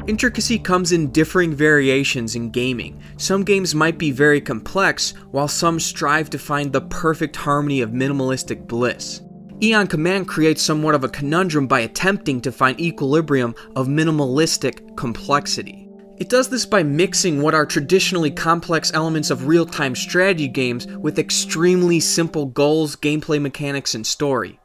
Intricacy comes in differing variations in gaming. Some games might be very complex, while some strive to find the perfect harmony of minimalistic bliss. Aeon Command creates somewhat of a conundrum by attempting to find equilibrium of minimalistic complexity. It does this by mixing what are traditionally complex elements of real-time strategy games with extremely simple goals, gameplay mechanics, and story.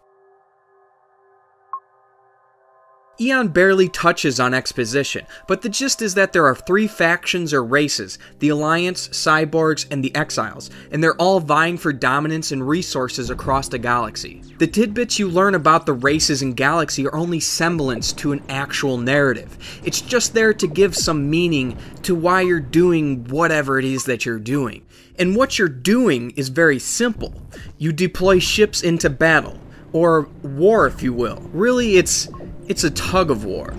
Aeon barely touches on exposition, but the gist is that there are 3 factions or races, the Alliance, Cyborgs, and the Exiles, and they're all vying for dominance and resources across the galaxy. The tidbits you learn about the races and galaxy are only semblance to an actual narrative. It's just there to give some meaning to why you're doing whatever it is that you're doing. And what you're doing is very simple. You deploy ships into battle, or war if you will. Really, it's a tug of war.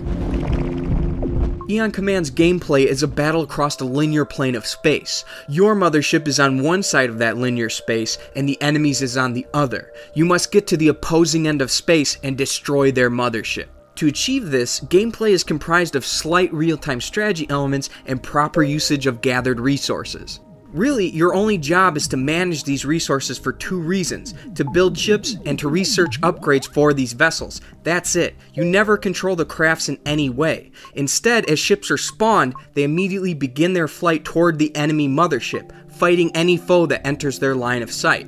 Aeon Command's gameplay is a battle across a linear plane of space. Your mothership is on one side of that linear space, and the enemy's is on the other. You must get to the opposing end of space and destroy their mothership. To achieve this, gameplay is comprised of slight real-time strategy elements and proper usage of gathered resources. Really, your only job is to manage these resources for 2 reasons: to build ships and to research upgrades for these vessels. That's it. You never control the crafts in any way. Instead, as ships are spawned, they immediately begin their flight toward the enemy mothership, fighting any foe that enters their line of sight.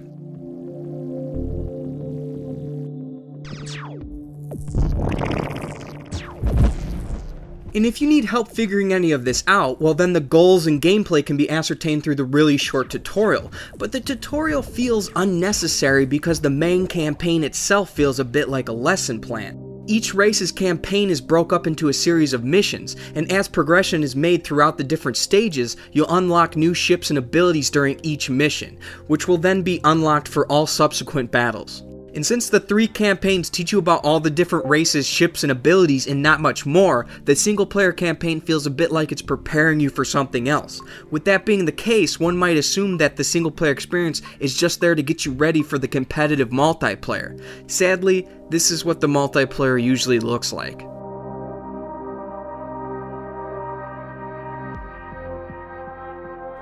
And if you need help figuring any of this out, well then the goals and gameplay can be ascertained through the really short tutorial. But the tutorial feels unnecessary because the main campaign itself feels a bit like a lesson plan. Each race's campaign is broke up into a series of missions, and as progression is made throughout the different stages, you'll unlock new ships and abilities during each mission, which will then be unlocked for all subsequent battles. And since the 3 campaigns teach you about all the different races, ships, and abilities and not much more, the single player campaign feels a bit like it's preparing you for something else. With that being the case, one might assume that the single player experience is just there to get you ready for the competitive multiplayer. Sadly, this is what the multiplayer usually looks like.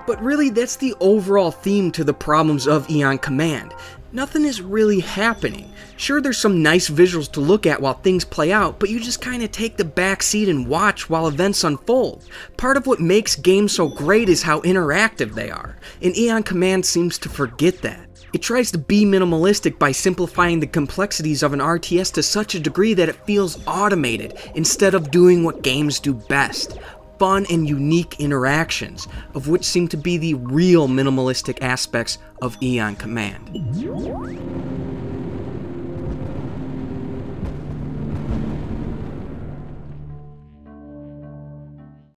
But really, that's the overall theme to the problems of Aeon Command. Nothing is really happening. Sure, there's some nice visuals to look at while things play out, but you just kinda take the back seat and watch while events unfold. Part of what makes games so great is how interactive they are, and Aeon Command seems to forget that. It tries to be minimalistic by simplifying the complexities of an RTS to such a degree that it feels automated, instead of doing what games do best: fun and unique interactions, of which seem to be the real minimalistic aspects of Aeon Command.